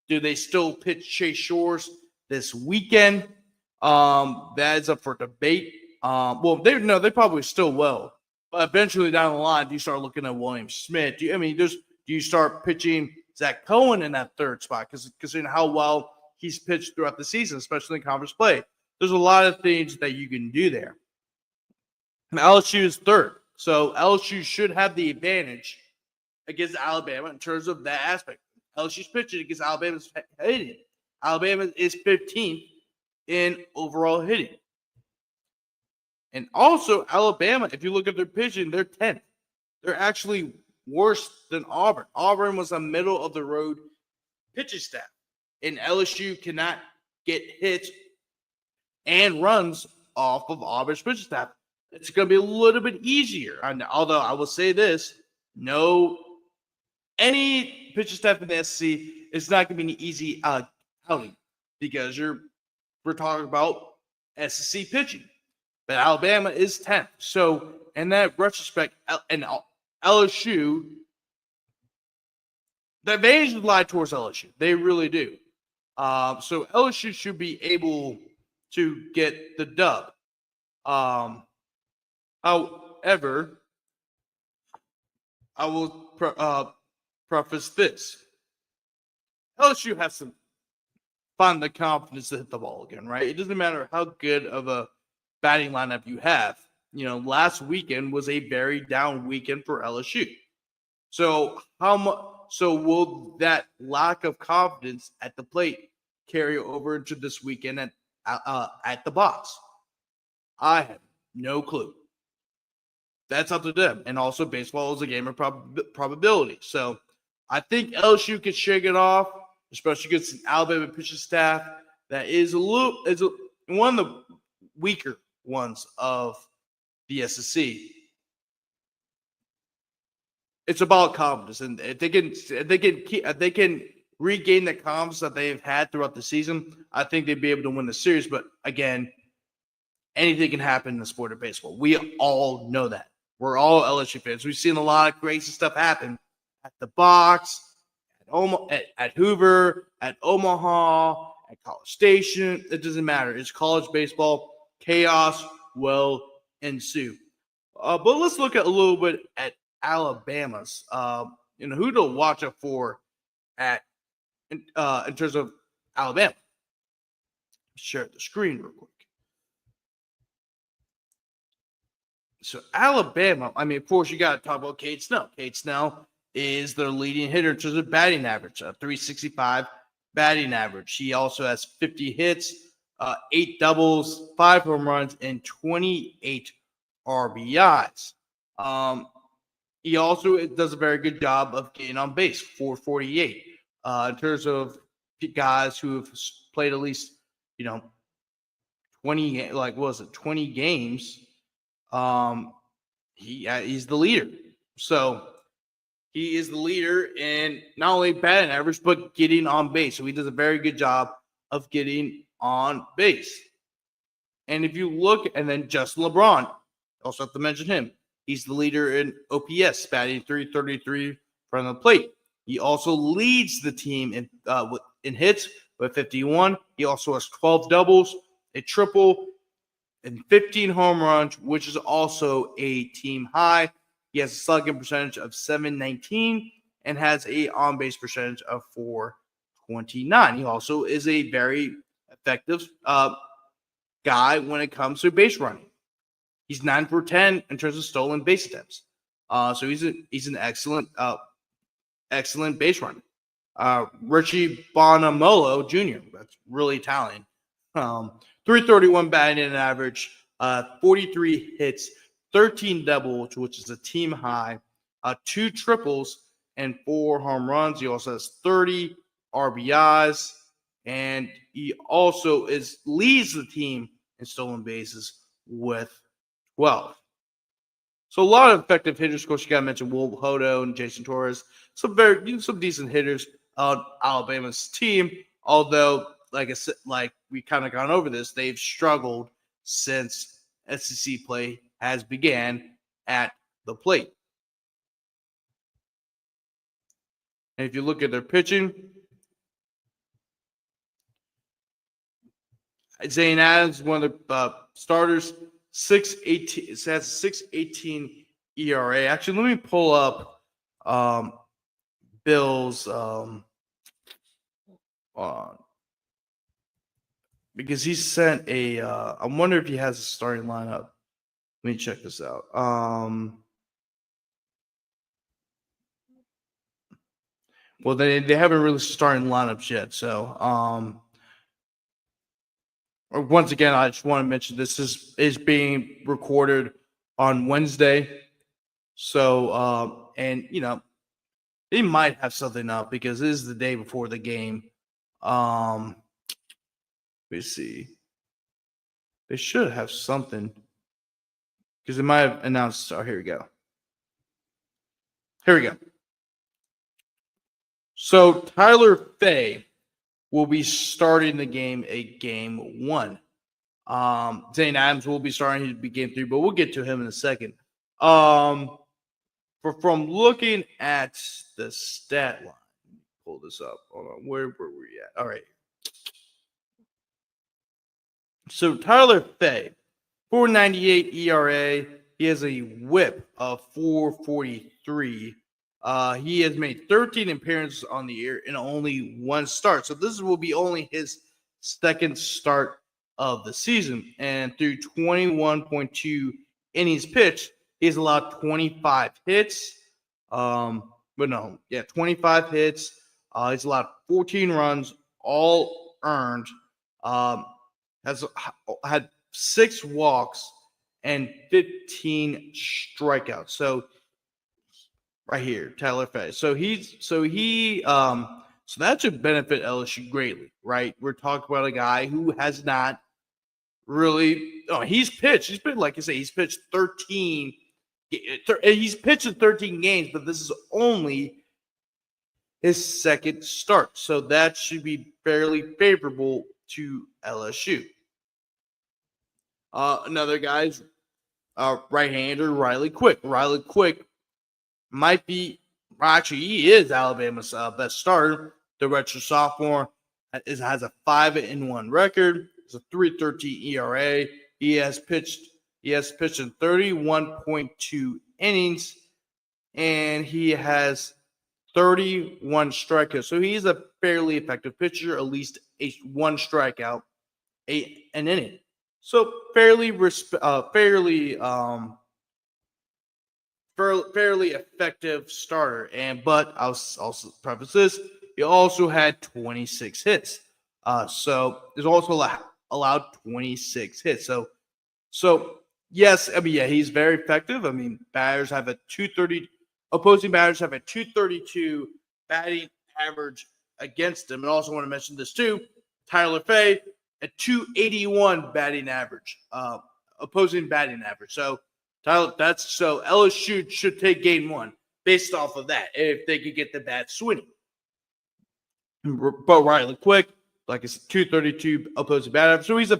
Do they still pitch Chase Shores this weekend? That is up for debate. They probably still will. But eventually down the line, do you start looking at William Smith? Do you start pitching Zach Cohen in that third spot? Because considering how well he's pitched throughout the season, especially in conference play, there's a lot of things that you can do there. And LSU is third. So LSU should have the advantage against Alabama in terms of that aspect. LSU's pitching against Alabama's hitting. Alabama is 15th in overall hitting. And also, Alabama, if you look at their pitching, they're 10th. They're actually worse than Auburn. Auburn was a middle-of-the-road pitching staff. And LSU cannot get hits and runs off of Auburn's pitching staff. It's going to be a little bit easier. Although I will say this, any pitching staff in the SEC is not going to be an easy outing because we're talking about SEC pitching. But Alabama is 10th. So in that retrospect, and LSU, the advantage would lie towards LSU. They really do. So LSU should be able to get the dub. However, I will preface this. LSU has to find the confidence to hit the ball again, right? It doesn't matter how good of a batting lineup you have. Last weekend was a very down weekend for LSU. So will that lack of confidence at the plate carry over into this weekend at the box? I have no clue. that's up to them. And also, baseball is a game of probability. So I think LSU could shake it off, especially against an Alabama pitching staff that is one of the weaker ones of the SEC. It's about confidence, and if they can regain the confidence that they've had throughout the season, I think they'd be able to win the series. But again, anything can happen in the sport of baseball. We all know that. We're all LSU fans. We've seen a lot of crazy stuff happen at the box, at Hoover, at Omaha, at College Station. It doesn't matter. It's college baseball. Chaos will ensue. But let's look at a little bit at Alabama's. Who to watch out for in terms of Alabama. Share the screen real quick. So Alabama, I mean, of course, you got to talk about Cade Snell. Cade Snell is their leading hitter in terms of batting average, a 365 batting average. He also has 50 hits, 8 doubles, 5 home runs, and 28 RBIs. He also does a very good job of getting on base, 448. In terms of guys who have played at least, 20 games. He's the leader. So he is the leader in not only batting average, but getting on base. So he does a very good job of getting on base. And if you look, and then Justin LeBron, also have to mention him. He's the leader in OPS, batting 333 from the plate. He also leads the team in hits with 51. He also has 12 doubles, a triple, and 15 home runs, which is also a team high. He has a slugging percentage of .719 and has a on-base percentage of .429. He also is a very effective guy when it comes to base running. He's 9 for 10 in terms of stolen base attempts. So he's an excellent base runner. Richie Bonamolo Jr. That's really Italian. 331 batting average, 43 hits, 13 doubles, which is a team high, 2 triples, and 4 home runs. He also has 30 RBIs, and he also leads the team in stolen bases with 12. So a lot of effective hitters. Of course, you got to mention Will Hodo and Jason Torres. Some decent hitters on Alabama's team. Although, like I said, like we kind of gone over this, they've struggled since SEC play has began at the plate. And if you look at their pitching, Zane Adams, one of the starters, 6.18. It has a 6.18 ERA. Actually, let me pull up Bill's because he sent a. I wonder if he has a starting lineup. Let me check this out. Well, they haven't released starting lineups yet, so once again, I just want to mention this is being recorded on Wednesday. So, and they might have something up because this is the day before the game. Let me see. They should have something because they might have announced. Oh, here we go. Here we go. So Tyler Fay will be starting the game game 1. Zane Adams will be starting. He'll be game 3, but we'll get to him in a second. From looking at the stat line, pull this up. Hold on, where were we at? All right. So Tyler Fay, 4.98 ERA. He has a WHIP of 4.43. He has made 13 appearances on the year and only 1 start. So this will be only his second start of the season. And through 21.2 innings pitched, he's allowed 25 hits. 25 hits. He's allowed 14 runs, all earned. Has had 6 walks and 15 strikeouts. So right here, Tyler Fay. So that should benefit LSU greatly, right? We're talking about a guy who has not really. Oh, he's pitched. He's been, like I say, he's pitched 13. He's pitched in 13 games, but this is only his second start. So that should be fairly favorable to LSU. Another guy's right-hander, Riley Quick. Riley Quick might be, actually, he is Alabama's best starter. The redshirt sophomore has a 5-1 record. It's a 3.13 ERA. He has pitched in 31.2 innings, and he has 31 strikeouts. So he's a fairly effective pitcher, at least one strikeout, an inning. So fairly effective starter. But I'll also preface this: he also had 26 hits. So there's also allowed 26 hits. So yes, I mean, yeah, he's very effective. I mean, batters have a 230. Opposing batters have a 232 batting average against him. And also want to mention this too: Tyler Fay, a 281 batting average, opposing batting average. So LSU should take game one based off of that if they could get the bat swinging. But Riley Quick, like I said, 232 opposing batting average. So he's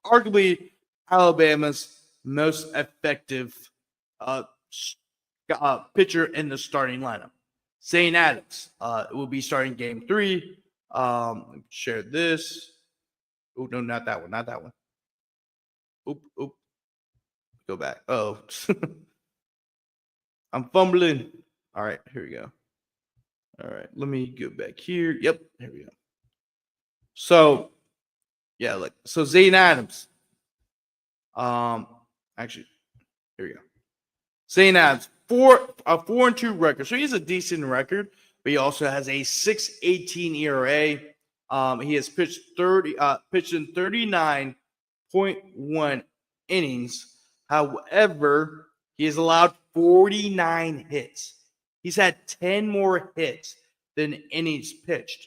arguably Alabama's most effective pitcher in the starting lineup. Zane Adams will be starting game 3. Let me share this. Oh, no, not that one. Not that one. Oop. Go back. Oh. I'm fumbling. All right, here we go. All right, let me go back here. Yep, here we go. So, yeah, so Zane Adams. Actually, here we go. Zane Adams, 4-2 record. So he has a decent record, but he also has a 6.18 ERA. He has pitched in 39.1 innings. However, he has allowed 49 hits. He's had 10 more hits than innings pitched.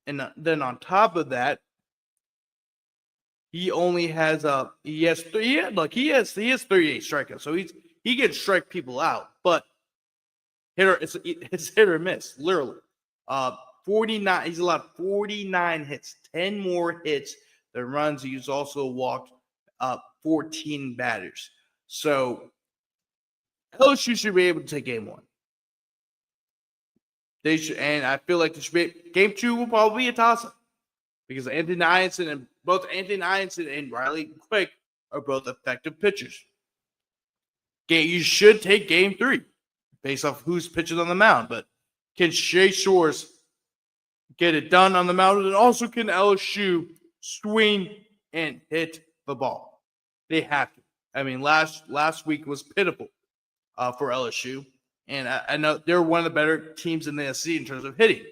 And then on top of that, he only has 38 strikeouts. So he can strike people out, but it's hit or miss, literally. 49. He's allowed 49 hits, 10 more hits than runs. He's also walked 14 batters. So LSU should be able to take game 1. They should, and I feel like game 2 will probably be a toss-up because Anthony Ianson and Riley Quick are both effective pitchers. You should take game 3 based off who's pitching on the mound, but can Shea Shores get it done on the mound? And also, can LSU swing and hit the ball? They have to. I mean, last week was pitiful for LSU, and I know they're one of the better teams in the SEC in terms of hitting.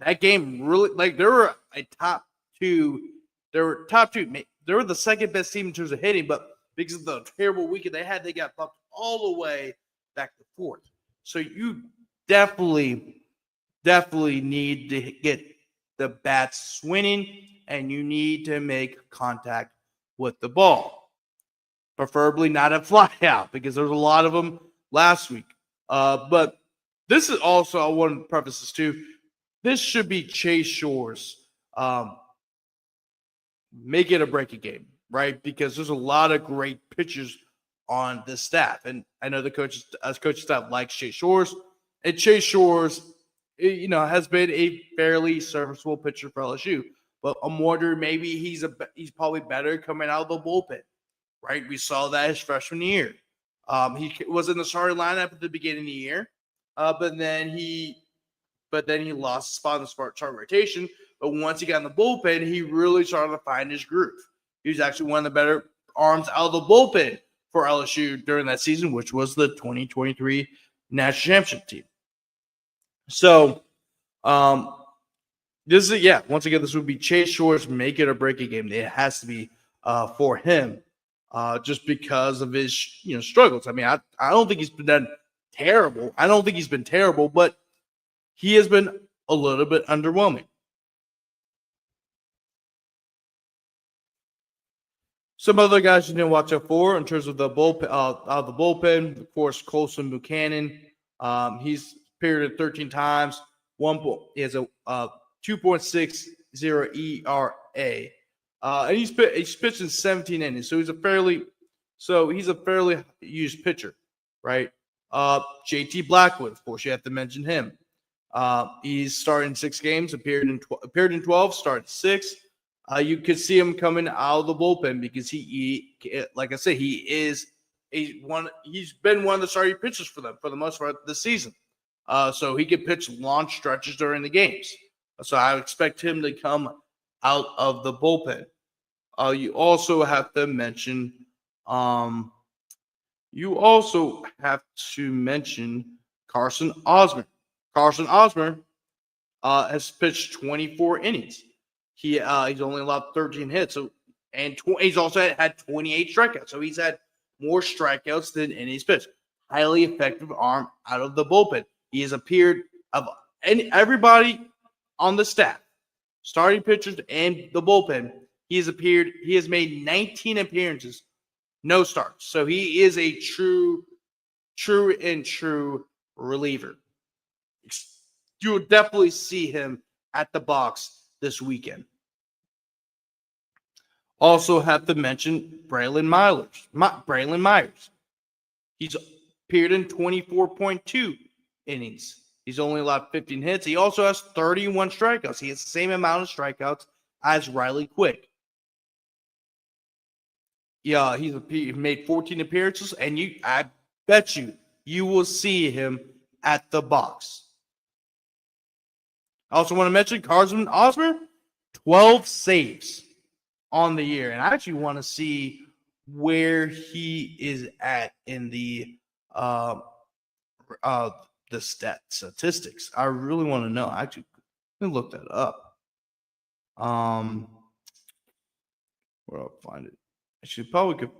That game really, they were a top 2. They were top 2. They were the second best team in terms of hitting, but because of the terrible weekend they had, they got bumped all the way back to 4th. So you definitely need to get the bats swinging, and you need to make contact with the ball. Preferably not a fly out, because there was a lot of them last week. But this is also, I want to preface this too, this should be Chase Shores. Make it a break game, right? Because there's a lot of great pitchers on this staff. And I know the coaching staff likes Chase Shores. And Chase Shores, has been a fairly serviceable pitcher for LSU. But I'm wondering, maybe he's probably better coming out of the bullpen, right? We saw that his freshman year. He was in the starting lineup at the beginning of the year, but then he lost a spot in the starting rotation. But once he got in the bullpen, he really started to find his groove. He was actually one of the better arms out of the bullpen for LSU during that season, which was the 2023 national championship team. So, once again, this would be Chase Shores make it or break it game. It has to be for him. just because of his struggles. I mean, I don't think he's been done terrible. I don't think he's been terrible, but he has been a little bit underwhelming. Some other guys you didn't watch out for in terms of the bullpen. The bullpen, of course, Colson Buchanan. He's appeared 13 times. He has a 2.60 ERA, and he's pitched in 17 innings. So he's a fairly used pitcher, right? JT Blackwood, of course, you have to mention him. He's started in 6 games, appeared in 12, started 6. You could see him coming out of the bullpen because like I said, he's been one of the starting pitchers for them for the most part this season. So he could pitch long stretches during the games. So I mention him to come out of the bullpen. You also have to mention Carson Osmer. Carson Osmer has pitched 24 innings. He's only allowed 13 hits. He's also had 28 strikeouts. So he's had more strikeouts than innings pitched. Highly effective arm out of the bullpen. He has appeared everybody on the staff, starting pitchers and the bullpen. He has made 19 appearances, no starts. So he is a true reliever. You will definitely see him at the box this weekend. Also have to mention Braylon Myers. He's appeared in 24.2 innings. He's only allowed 15 hits. He also has 31 strikeouts. He has the same amount of strikeouts as Riley Quick. Yeah, he's made 14 appearances, and I bet you will see him at the box. I also want to mention Carson Osmer, 12 saves on the year. And I actually want to see where he is at in the statistics. I really want to know. Actually, let me look that up. Where I'll find it. Actually, probably could.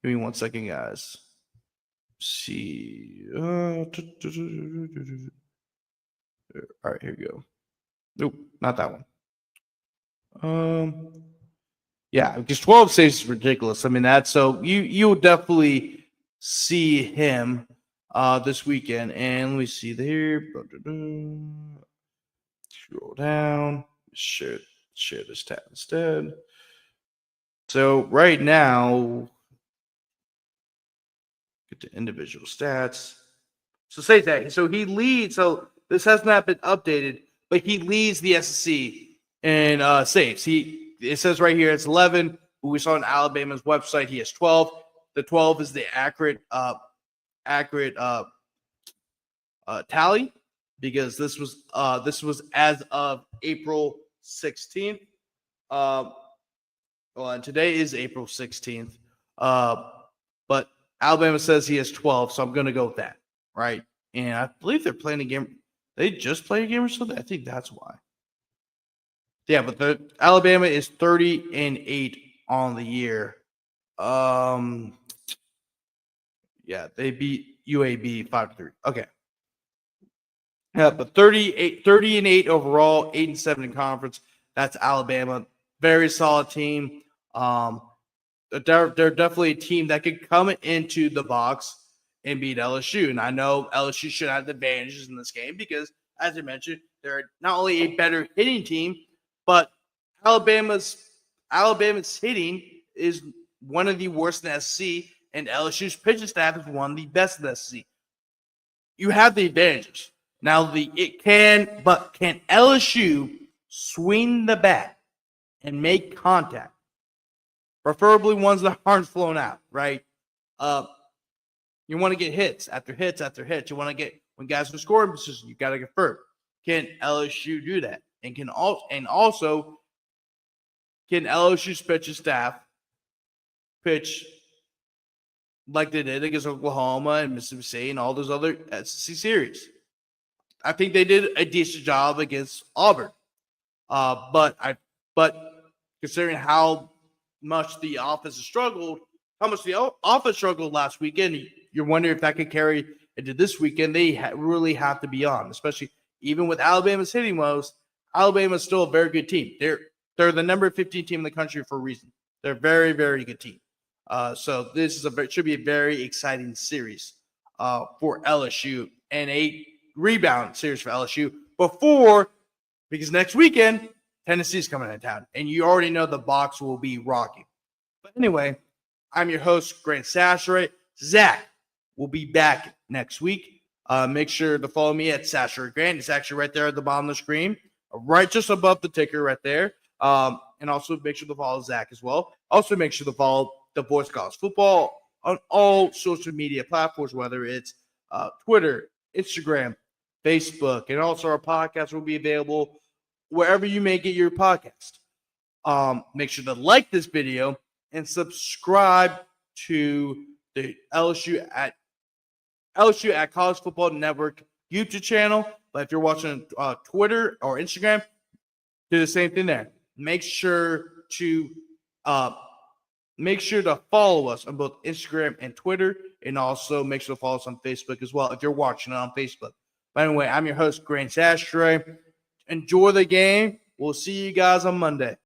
Give me 1 second, guys. See. All right, here we go. Nope, not that one. Yeah, because 12 saves is ridiculous. I mean, that's so you'll definitely see him this weekend. And let me see there. Scroll down. Share this tab instead. So right now, get to individual stats. So say that. So he leads. So this has not been updated, but he leads the SEC in saves. It says right here it's 11. We saw on Alabama's website he has 12. The 12 is the accurate tally because this was as of April 16th. And today is April 16th. But Alabama says he has 12, so I'm going to go with that, right? And I believe they're playing a game. They just played a game or something. I think that's why. Yeah, but the Alabama is 30-8 on the year. Yeah, they beat UAB 5-3. Okay. Yeah, but 30-8 overall, 8-7 in conference. That's Alabama. Very solid team. They're definitely a team that could come into the box and beat LSU. And I know LSU should have the advantages in this game because, as I mentioned, they're not only a better hitting team, but Alabama's hitting is one of the worst in the SEC, and LSU's pitching staff is one of the best in the SEC. You have the advantages. Now, can LSU swing the bat and make contact? Preferably ones that aren't flown out, right? You want to get hits after hits after hits. You want to get when guys are scoring position, you got to get first. Can LSU do that? And can LSU's pitching staff pitch like they did against Oklahoma and Mississippi State and all those other SEC series? I think they did a decent job against Auburn. But But considering how much the offense struggled last weekend, you're wondering if that could carry into this weekend. They really have to be on, especially even with Alabama's hitting woes. Alabama's still a very good team. They're the number 15 team in the country for a reason. They're a very, very good team. So this is should be a very exciting series for LSU and a rebound series for LSU because next weekend Tennessee's coming into town, and you already know the box will be rocking. But anyway, I'm your host, Grant Sasheray. Zach will be back next week. Make sure to follow me at Sasheray Grant. It's actually right there at the bottom of the screen, right just above the ticker right there. And also make sure to follow Zach as well. Also make sure to follow the Voice College Football on all social media platforms, whether it's Twitter, Instagram, Facebook, and also our podcast will be available wherever you may get your podcast. Make sure to like this video and subscribe to the LSU at College Football Network YouTube channel. But if you're watching Twitter or Instagram, do the same thing there. Make sure to follow us on both Instagram and Twitter, and also make sure to follow us on Facebook as well if you're watching it on Facebook. But anyway, I'm your host, Grant Sasheray. Enjoy the game. We'll see you guys on Monday.